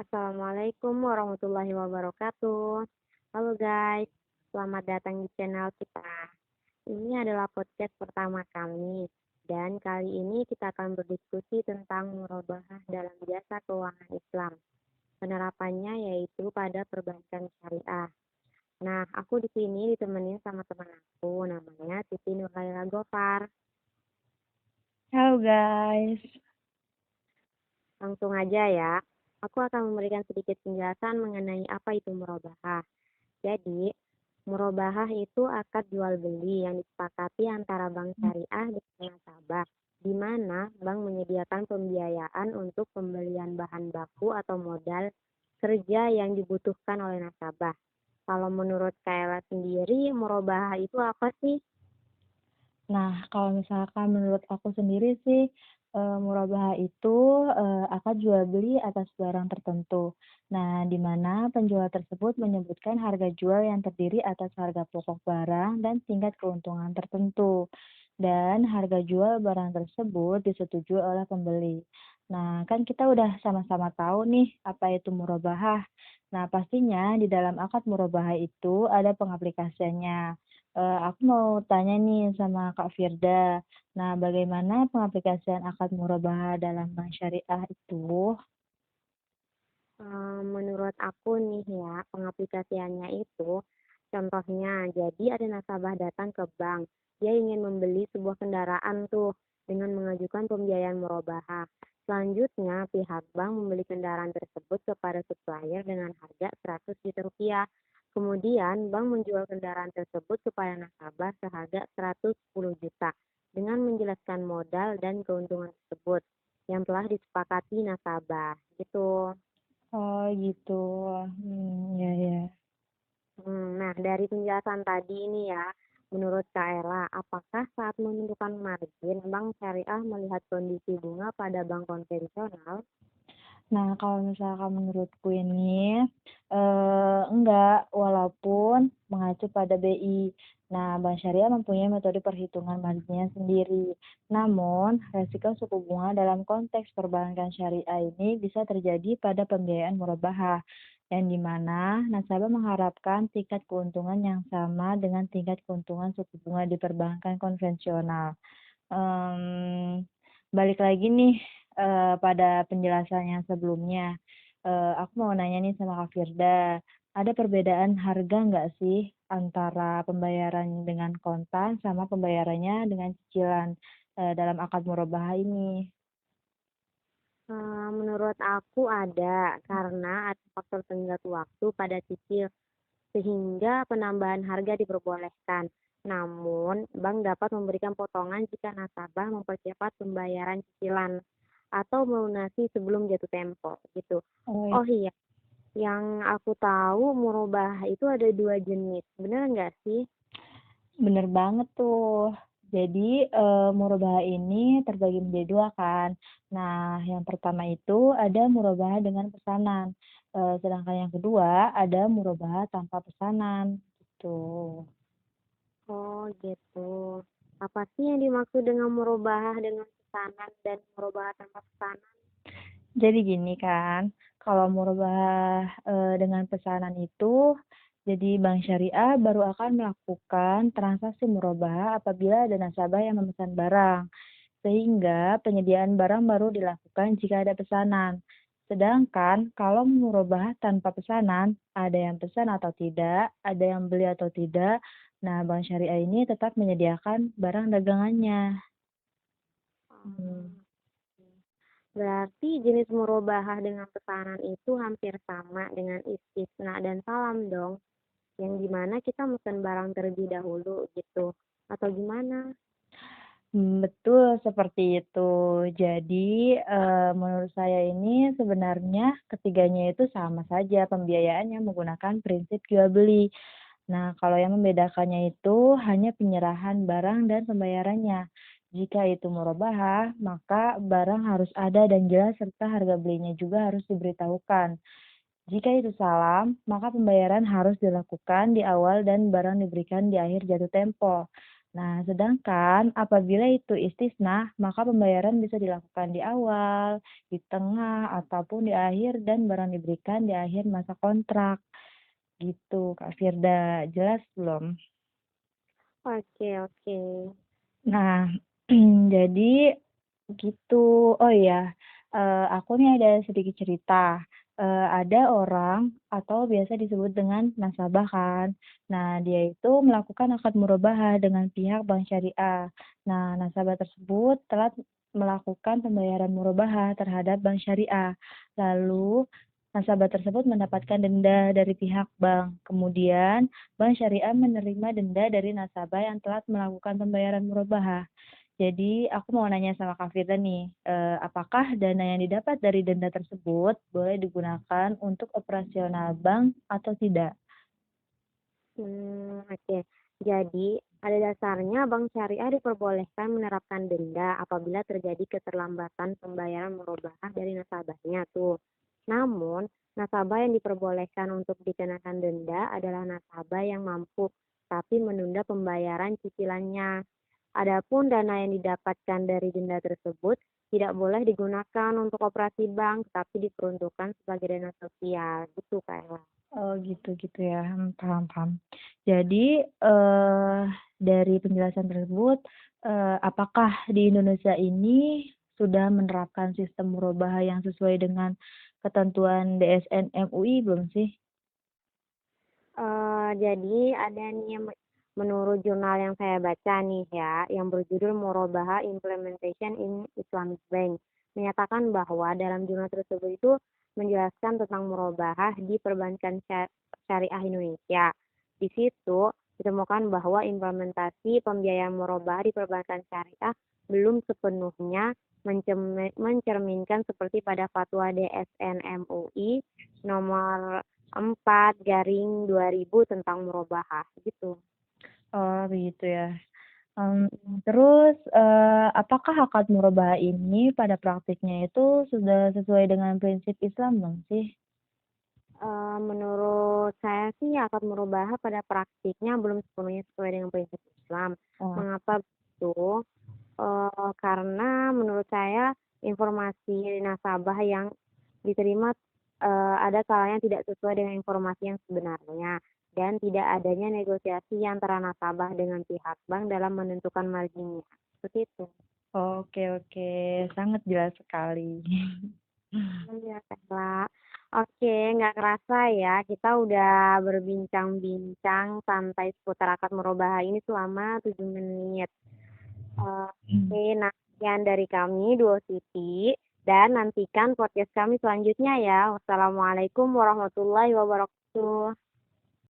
Assalamualaikum warahmatullahi wabarakatuh. Halo guys, selamat datang di channel kita. Ini adalah podcast pertama kami, dan kali ini kita akan berdiskusi tentang murabahah dalam jasa keuangan Islam. Penerapannya yaitu pada perbankan syariah. Nah, aku di sini ditemenin sama teman aku, namanya Titi Nurhaila Gofar. Halo guys. Langsung aja ya, aku akan memberikan sedikit penjelasan mengenai apa itu murabahah. Jadi, murabahah itu akad jual beli yang disepakati antara bank syariah dengan nasabah, di mana bank menyediakan pembiayaan untuk pembelian bahan baku atau modal kerja yang dibutuhkan oleh nasabah. Kalau menurut Kaila sendiri, murabahah itu apa sih? Nah, kalau misalkan menurut aku sendiri sih, murabahah itu, akad jual beli atas barang tertentu. Nah, di mana penjual tersebut menyebutkan harga jual yang terdiri atas harga pokok barang dan tingkat keuntungan tertentu. Dan harga jual barang tersebut disetujui oleh pembeli. Nah, kan kita udah sama-sama tahu nih apa itu murabahah. Nah, pastinya di dalam akad murabahah itu ada pengaplikasiannya. Aku mau tanya nih sama Kak Firda. Nah, bagaimana pengaplikasian akad murabahah dalam bank syariah itu? Menurut aku nih ya, pengaplikasiannya itu, contohnya, jadi ada nasabah datang ke bank, dia ingin membeli sebuah kendaraan tuh dengan mengajukan pembiayaan murabahah. Selanjutnya, pihak bank membeli kendaraan tersebut kepada supplier dengan harga 100 juta rupiah. Kemudian, bank menjual kendaraan tersebut kepada nasabah seharga 110 juta dengan menjelaskan modal dan keuntungan tersebut yang telah disepakati nasabah. Gitu. Oh gitu, ya ya. Nah, dari penjelasan tadi ini ya, menurut Kak Ella, apakah saat menentukan margin, bank syariah melihat kondisi bunga pada bank konvensional? Nah, kalau misalkan menurutku ini, enggak, walaupun mengacu pada BI. Nah, bank syariah mempunyai metode perhitungan marginnya sendiri. Namun, resiko suku bunga dalam konteks perbankan syariah ini bisa terjadi pada pembiayaan murabahah, yang di mana nasabah mengharapkan tingkat keuntungan yang sama dengan tingkat keuntungan suku bunga di perbankan konvensional. Mmm, Balik lagi nih, pada penjelasan yang sebelumnya, aku mau nanya nih sama Kak Firda, ada perbedaan harga nggak sih antara pembayaran dengan kontan sama pembayarannya dengan cicilan, dalam akad murabahah ini? Menurut aku ada, karena ada faktor tenggat waktu pada cicil, sehingga penambahan harga diperbolehkan. Namun, bank dapat memberikan potongan jika nasabah mempercepat pembayaran cicilan atau melunasi sebelum jatuh tempo, gitu. Oh, Oh iya, yang aku tahu murabahah itu ada 2 jenis, bener nggak sih? bener banget tuh. Jadi, murabahah ini terbagi menjadi 2 kan. Nah, yang pertama itu ada murabahah dengan pesanan, sedangkan yang kedua ada murabahah tanpa pesanan, gitu. Oh gitu. Apa sih yang dimaksud dengan murabahah dengan pesanan dan murabahah tanpa pesanan? Jadi gini kan, kalau murabahah, dengan pesanan itu, jadi bank syariah baru akan melakukan transaksi murabahah apabila ada nasabah yang memesan barang. Sehingga penyediaan barang baru dilakukan jika ada pesanan. Sedangkan kalau murabahah tanpa pesanan, ada yang pesan atau tidak, ada yang beli atau tidak, nah bank syariah ini tetap menyediakan barang dagangannya. Hmm. Oh, berarti jenis murabahah dengan pesanan itu hampir sama dengan istisna dan salam dong, yang dimana kita mesen barang terlebih dahulu gitu, atau gimana? Betul seperti itu. Jadi, menurut saya ini sebenarnya ketiganya itu sama saja pembiayaannya menggunakan prinsip jual beli. Nah, kalau yang membedakannya itu hanya penyerahan barang dan pembayarannya. Jika itu murabahah, maka barang harus ada dan jelas serta harga belinya juga harus diberitahukan. Jika itu salam, maka pembayaran harus dilakukan di awal dan barang diberikan di akhir jatuh tempo. Nah, sedangkan apabila itu istisna, maka pembayaran bisa dilakukan di awal, di tengah, ataupun di akhir dan barang diberikan di akhir masa kontrak. Gitu, Kak Firda. Jelas belum? Oke, oke. Nah, jadi gitu. Oh iya, aku nih ada sedikit cerita. Ada orang atau biasa disebut dengan nasabah kan. Nah, dia itu melakukan akad murabahah dengan pihak bank syariah. Nah, nasabah tersebut telah melakukan pembayaran murabahah terhadap bank syariah. Lalu, nasabah tersebut mendapatkan denda dari pihak bank. Kemudian, bank syariah menerima denda dari nasabah yang telah melakukan pembayaran murabahah. Jadi aku mau nanya sama Kak Firda nih, apakah dana yang didapat dari denda tersebut boleh digunakan untuk operasional bank atau tidak? Oke. Jadi, pada dasarnya bank syariah diperbolehkan menerapkan denda apabila terjadi keterlambatan pembayaran murabahah dari nasabahnya tuh. Namun, nasabah yang diperbolehkan untuk dikenakan denda adalah nasabah yang mampu tapi menunda pembayaran cicilannya. Adapun dana yang didapatkan dari denda tersebut tidak boleh digunakan untuk operasi bank, tapi diperuntukkan sebagai dana sosial. Gitu, Kak. Oh gitu gitu ya, paham paham. Jadi, dari penjelasan tersebut, apakah di Indonesia ini sudah menerapkan sistem murabahah yang sesuai dengan ketentuan DSN MUI belum sih? Jadi ada nih yang menurut jurnal yang saya baca nih ya, yang berjudul Murabahah Implementation in Islamic Bank, menyatakan bahwa dalam jurnal tersebut itu menjelaskan tentang murabahah di perbankan syariah Indonesia. Di situ ditemukan bahwa implementasi pembiayaan murabahah di perbankan syariah belum sepenuhnya mencerminkan seperti pada fatwa DSN MUI nomor 4/2000 tentang murabahah gitu. Oh begitu ya. Mmm, terus, apakah akad murabahah ini pada praktiknya itu sudah sesuai dengan prinsip Islam belum sih? Menurut saya sih akad murabahah pada praktiknya belum sepenuhnya sesuai dengan prinsip Islam. Oh, Mengapa begitu? Karena menurut saya informasi nasabah yang diterima, ada kalanya tidak sesuai dengan informasi yang sebenarnya dan tidak adanya negosiasi antara nasabah dengan pihak bank dalam menentukan marginnya, seperti itu. oke oke, sangat jelas sekali. Iya, Kak. Oke, nggak kerasa ya, kita udah berbincang-bincang santai seputar akad merubah ini selama 7 menit. Oke, nah sekian dari kami, Duo Siti, dan nantikan podcast kami selanjutnya ya. Wassalamualaikum warahmatullahi wabarakatuh.